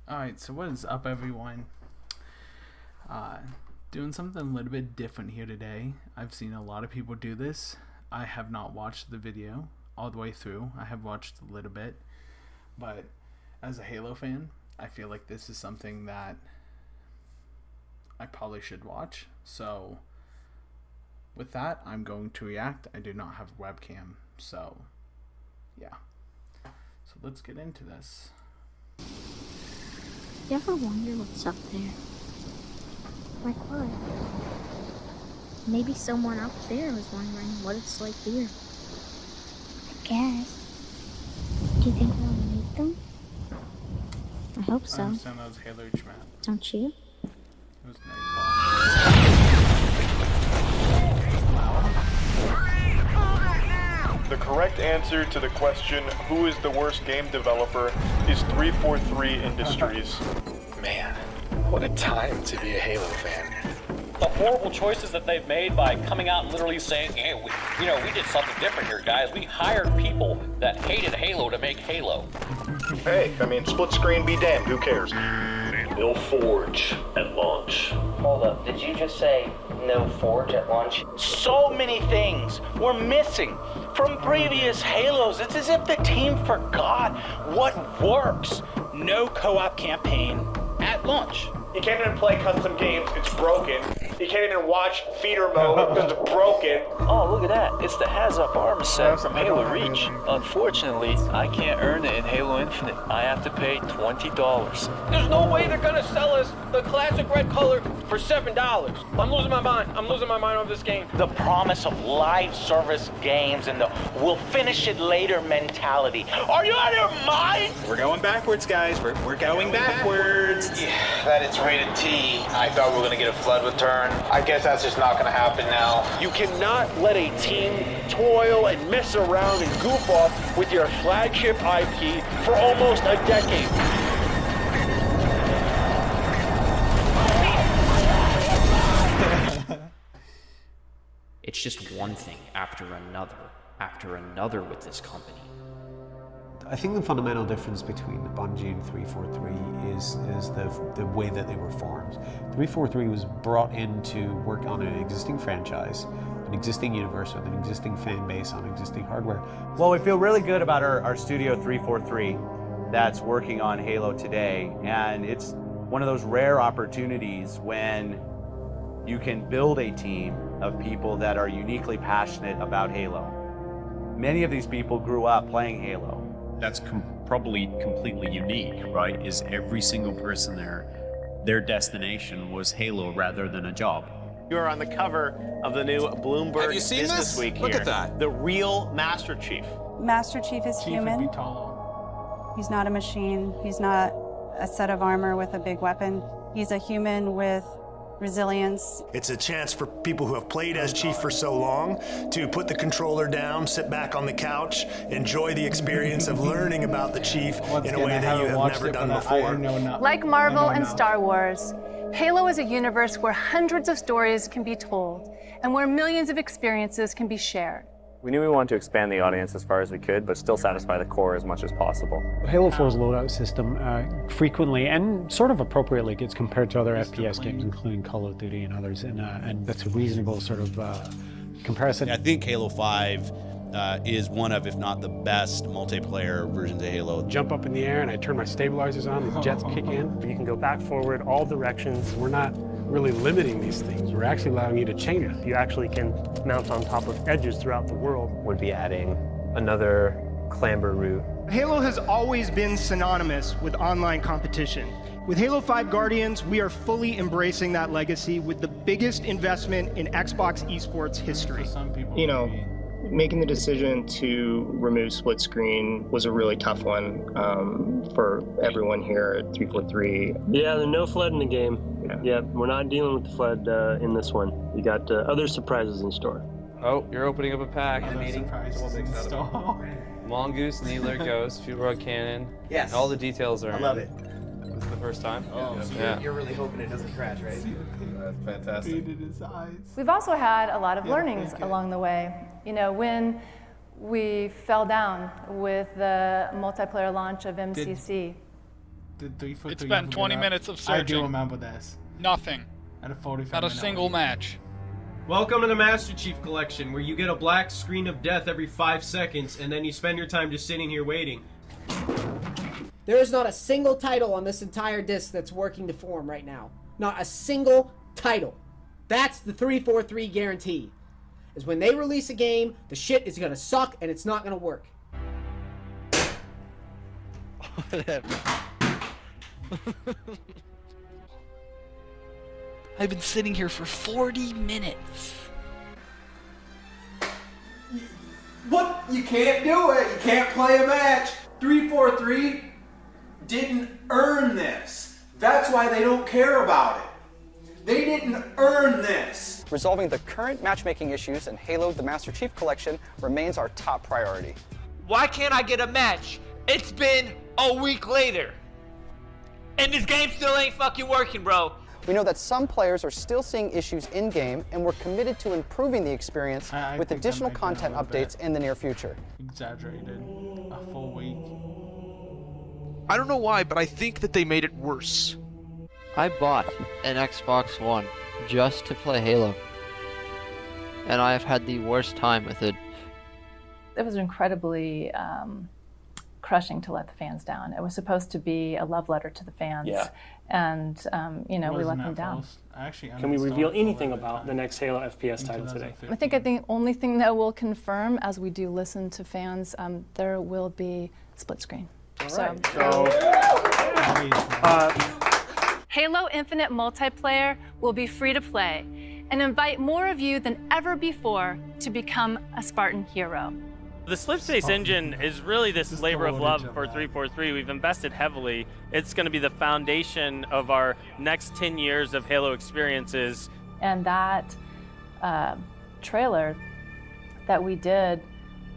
Alright, so what is up, everyone? Doing something a little bit different here today. I've seen a lot of people do this. I have not watched the video all the way through. I have watched a little bit. But as a Halo fan, I feel like this is something that I probably should watch. So with that, I'm going to react. I do not have a webcam. So yeah. So let's get into this. You ever wonder what's up there? Like what? Maybe someone up there was wondering what it's like here. I guess. Do you think we'll meet them? I hope so. I understand that was Halo Reach map. Don't you? It was Nightfall. The correct answer to the question, who is the worst game developer, is 343 Industries. Man, what a time to be a Halo fan. The horrible choices that they've made by coming out and literally saying, hey, we did something different here, guys. We hired people that hated Halo to make Halo. Hey, I mean, split screen be damned, who cares? No Forge at launch. Hold up, did you just say no Forge at launch? So many things were missing from previous Halos. It's as if the team forgot what works. No co-op campaign at launch. You can't even play custom games, it's broken. You can't even watch feeder mode because it's broken. Oh, look at that. It's the Has-Up armor set from Halo Reach. Unfortunately, I can't earn it in Halo Infinite. I have to pay $20. There's no way they're gonna sell us the classic red color for $7. I'm losing my mind. I'm losing my mind over this game. The promise of live service games and the we'll finish it later mentality. Are you out of your mind? We're going backwards, guys. We're going backwards. Yeah, that it's rated T. I thought we were gonna get a flood return. I guess that's just not gonna happen now. You cannot let a team toil and mess around and goof off with your flagship IP for almost a decade. It's just one thing after another with this company. I think the fundamental difference between Bungie and 343 is the way that they were formed. 343 was brought in to work on an existing franchise, an existing universe with an existing fan base on existing hardware. Well, we feel really good about our studio 343 that's working on Halo today, and it's one of those rare opportunities when you can build a team of people that are uniquely passionate about Halo. Many of these people grew up playing Halo. That's probably completely unique, right? Is every single person there, their destination was Halo rather than a job. You're on the cover of the new Bloomberg Have you seen Business Week Look here. at that. The real Master Chief. Master Chief is human. He's not a machine. He's not a set of armor with a big weapon. He's a human with resilience. It's a chance for people who have played as Chief for so long to put the controller down, sit back on the couch, enjoy the experience of learning about the Chief in a way that you have never done before. Like Marvel and Star Wars, Halo is a universe where hundreds of stories can be told and where millions of experiences can be shared. We knew we wanted to expand the audience as far as we could, but still satisfy the core as much as possible. Halo 4's loadout system frequently and sort of appropriately gets compared to other FPS games, including Call of Duty and others, and that's a reasonable sort of comparison. I think Halo 5 is one of, if not the best, multiplayer versions of Halo. Jump up in the air and I turn my stabilizers on, the jets kick in. You can go back, forward, all directions. We're not really limiting these things. We're actually allowing you to change it. You actually can mount on top of edges throughout the world. Would be adding another clamber route. Halo has always been synonymous with online competition. With Halo 5 Guardians, we are fully embracing that legacy with the biggest investment in Xbox esports history. You know, making the decision to remove split screen was a really tough one for everyone here at 343. Yeah, there's no flood in the game. Yeah, we're not dealing with the flood in this one. We got other surprises in store. Oh, you're opening up a pack. Mongoose, Needler, Ghost, Fuel Rod Cannon. Yes. All the details are. I love it. This is the first time. Oh, so yeah. You're really hoping it doesn't crash, right? That's fantastic. We've also had a lot of learnings along the way. You know, when we fell down with the multiplayer launch of MCC, Did 343 It's been 20 minutes of searching. I do remember this. Nothing. At a 45 Not a minute single match. Welcome to the Master Chief Collection, where you get a black screen of death every 5 seconds, and then you spend your time just sitting here waiting. There is not a single title on this entire disc that's working to form right now. Not a single title. That's the 343 guarantee. Is when they release a game, the shit is gonna suck and it's not gonna work. I've been sitting here for 40 minutes. What? You can't do it. You can't play a match. 343 didn't earn this. That's why they don't care about it. They didn't earn this. Resolving the current matchmaking issues in Halo the Master Chief Collection remains our top priority. Why can't I get a match? It's been a week later. And this game still ain't fucking working, bro. We know that some players are still seeing issues in-game, and we're committed to improving the experience with additional content updates in the near future. Exaggerated. A full week. I don't know why, but I think that they made it worse. I bought an Xbox One just to play Halo, and I have had the worst time with it. It was incredibly crushing to let the fans down. It was supposed to be a love letter to the fans, and we let them down. Can we reveal anything about the next Halo FPS title today? I think the only thing that will confirm, as we do listen to fans, there will be split screen. Halo Infinite multiplayer will be free to play and invite more of you than ever before to become a Spartan hero. The Slipspace engine is really this labor of love for 343. We've invested heavily. It's going to be the foundation of our next 10 years of Halo experiences. And that trailer that we did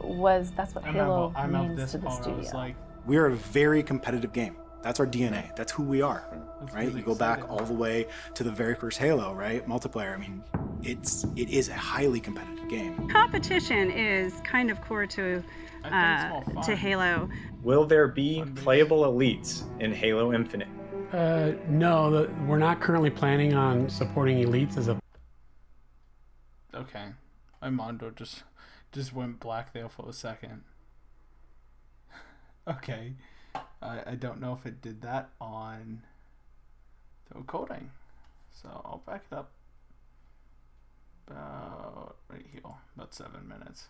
that's what Halo means to the studio. We're a very competitive game. That's our DNA. That's who we are, right? You go back all the way to the very first Halo, right? Multiplayer. I mean, it is a highly competitive game. Competition is kind of core to Halo. Will there be playable elites in Halo Infinite? No, we're not currently planning on supporting elites as a... Okay. My monitor just went black there for a second. Okay. I don't know if it did that on the recording. So I'll back it up about right here, about 7 minutes.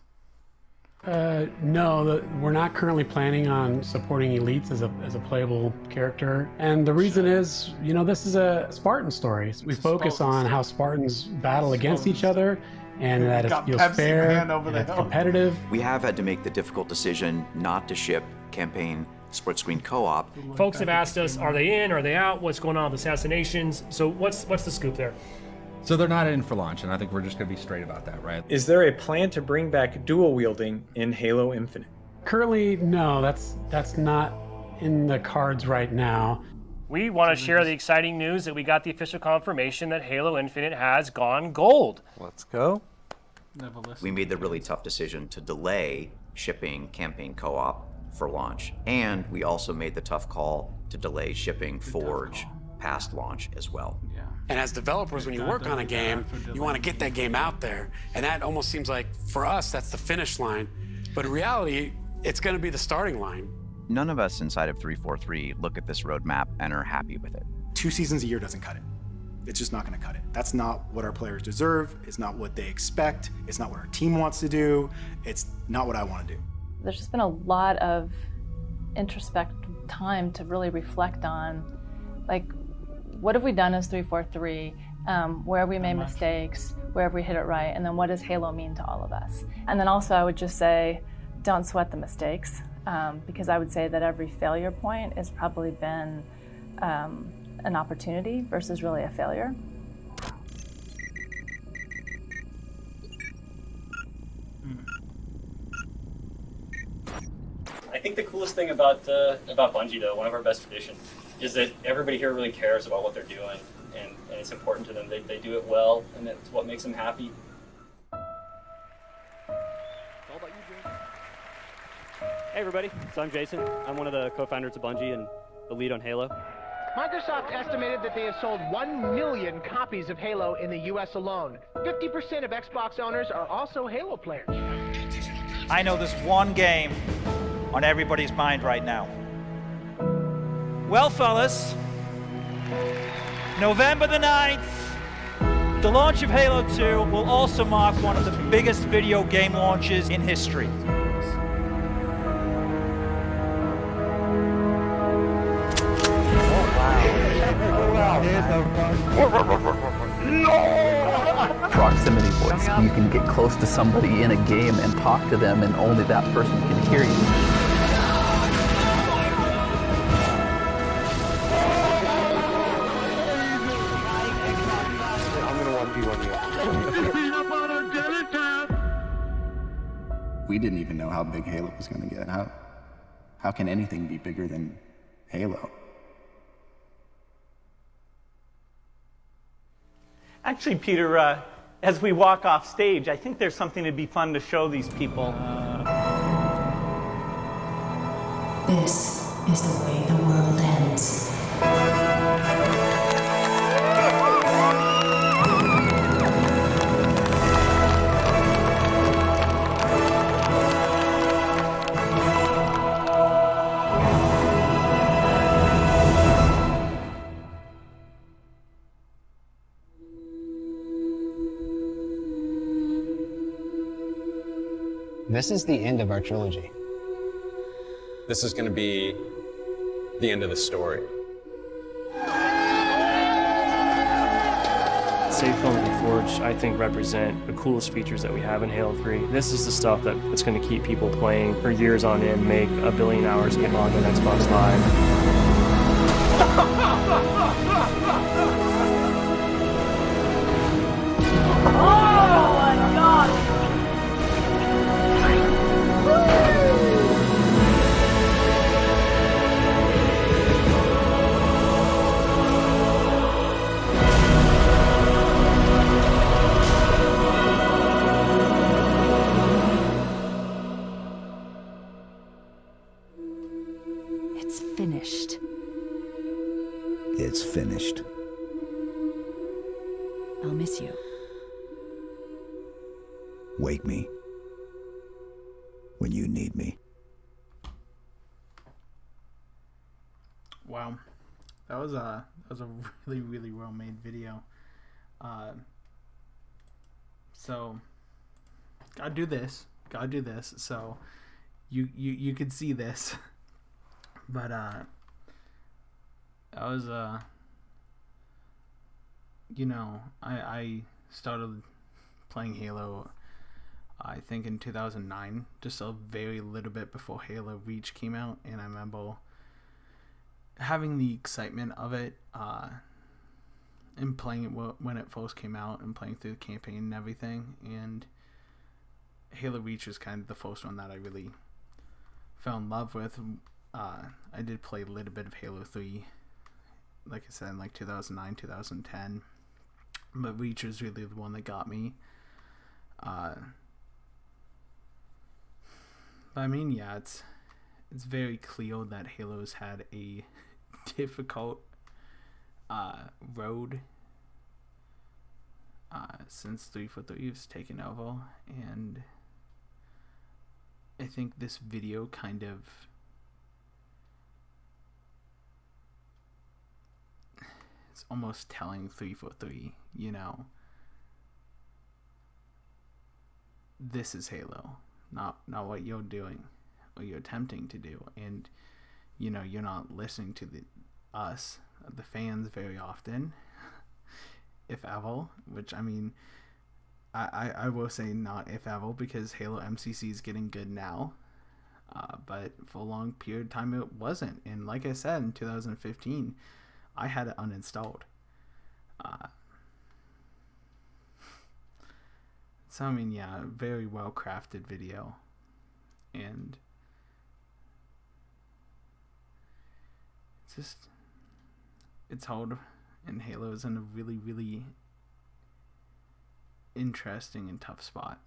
No, we're not currently planning on supporting elites as a playable character. And the reason is, this is a Spartan story. We focus on how Spartans battle against each other, and that it feels fair, and it's competitive. We have had to make the difficult decision not to ship campaign split screen co-op. Folks have asked us, are they in, are they out, what's going on with assassinations? So what's the scoop there? So they're not in for launch, and I think we're just going to be straight about that, right? Is there a plan to bring back dual wielding in Halo Infinite? Currently, no, that's not in the cards right now. We want to share the exciting news that we got the official confirmation that Halo Infinite has gone gold. Let's go. Never listened. We made the really tough decision to delay shipping campaign co-op for launch, and we also made the tough call to delay shipping Forge past launch as well. Yeah. And as developers, when you work on a game, you want to get that game out there, and that almost seems like, for us, that's the finish line, but in reality, it's going to be the starting line. None of us inside of 343 look at this roadmap and are happy with it. 2 seasons a year doesn't cut it. It's just not going to cut it. That's not what our players deserve. It's not what they expect. It's not what our team wants to do. It's not what I want to do. There's just been a lot of introspective time to really reflect on, what have we done as 343? Where have we made mistakes? Where have we hit it right? And then what does Halo mean to all of us? And then also I would just say, don't sweat the mistakes, because I would say that every failure point has probably been an opportunity versus really a failure. I think the coolest thing about Bungie, though, one of our best traditions, is that everybody here really cares about what they're doing, and it's important to them. They do it well, and that's what makes them happy. Hey everybody, so I'm Jason. I'm one of the co-founders of Bungie, and the lead on Halo. Microsoft estimated that they have sold 1 million copies of Halo in the US alone. 50% of Xbox owners are also Halo players. I know there's one game on everybody's mind right now. Well, fellas, November the 9th, the launch of Halo 2 will also mark one of the biggest video game launches in history. Proximity voice. You can get close to somebody in a game and talk to them, and only that person can hear you. We didn't even know how big Halo was going to get. How can anything be bigger than Halo? Actually, Peter, as we walk off stage, I think there's something that'd be fun to show these people. This is the way the world ends. This is the end of our trilogy. This is going to be the end of the story. Safe Film and Forge, I think, represent the coolest features that we have in Halo 3. This is the stuff that's going to keep people playing for years on end, make 1 billion hours get logged on Xbox Live. It's finished. It's finished. I'll miss you. Wake me when you need me. Wow, that was a really well made video. So gotta do this. So you could see this, but that was I started playing Halo, I think in 2009, just a very little bit before Halo Reach came out, and I remember having the excitement of it and playing it when it first came out and playing through the campaign and everything. And Halo Reach was kind of the first one that I really fell in love with. I did play a little bit of Halo 3, like I said, in like 2009, 2010, but Reach was really the one that got me. But I mean, yeah, it's very clear that Halo's had a difficult road since 343's taken over, and I think this video kind of it's almost telling 343, this is Halo, not what you're doing or you're attempting to do, and you're not listening to the fans very often, if ever, which I mean I will say not if ever, because Halo MCC is getting good now, but for a long period of time it wasn't, and like I said, in 2015 I had it uninstalled. So I mean, yeah, very well crafted video, and it's hard, and Halo is in a really interesting and tough spot.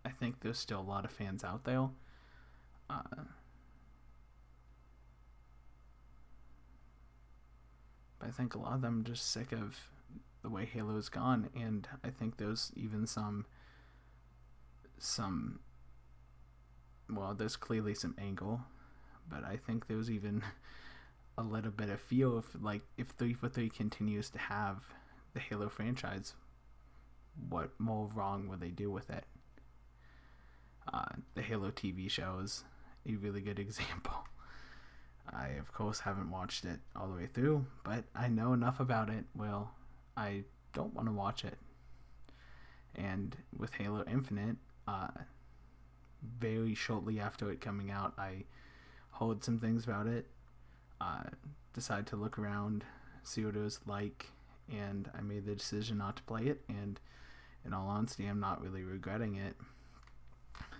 I think there's still a lot of fans out there But I think a lot of them are just sick of the way Halo's gone, and I think there's even some well, there's clearly some angle, but I think there's even a little bit of feel if 343 continues to have the Halo franchise, what more wrong would they do with it? The Halo TV show is a really good example. I, of course, haven't watched it all the way through, but I know enough about it. Well, I don't want to watch it. And with Halo Infinite, very shortly after it coming out, I heard some things about it, decided to look around, see what it was like, and I made the decision not to play it, and in all honesty, I'm not really regretting it.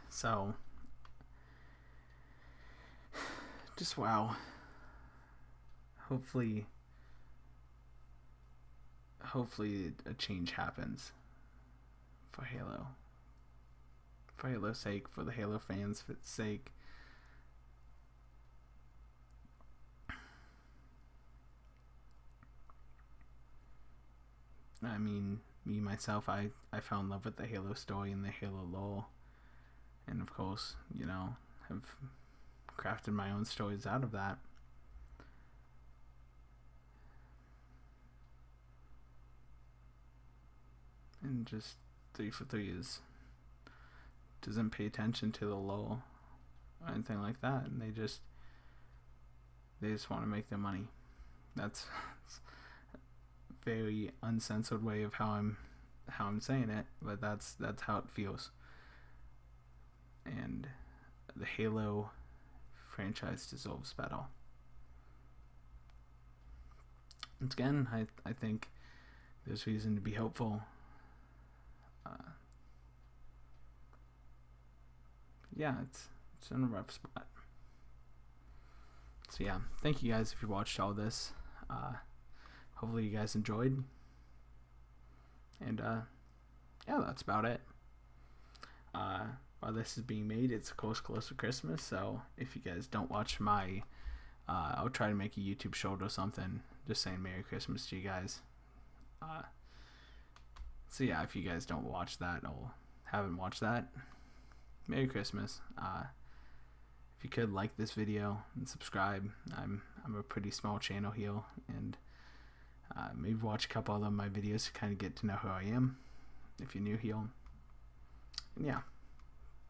So, just wow. Hopefully a change happens for Halo. For Halo's sake, for the Halo fans' sake. I mean, me myself, I fell in love with the Halo story and the Halo lore, and of course, you know, have crafted my own stories out of that. And just 343 doesn't pay attention to the lore or anything like that, and they just want to make their money. That's a very uncensored way of how I'm saying it, but that's how it feels. And the Halo franchise deserves better. Once again, I think there's reason to be hopeful. Yeah, it's in a rough spot. So yeah, thank you guys if you watched all this. Hopefully you guys enjoyed. And yeah, that's about it. While this is being made, it's of course close to Christmas, so if you guys don't watch my I'll try to make a YouTube short or something just saying Merry Christmas to you guys. So yeah, if you guys don't watch that or haven't watched that, Merry Christmas. If you could like this video and subscribe. I'm a pretty small channel here, and maybe watch a couple of my videos to kind of get to know who I am if you're new here. And yeah,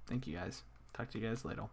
thank you guys. Talk to you guys later.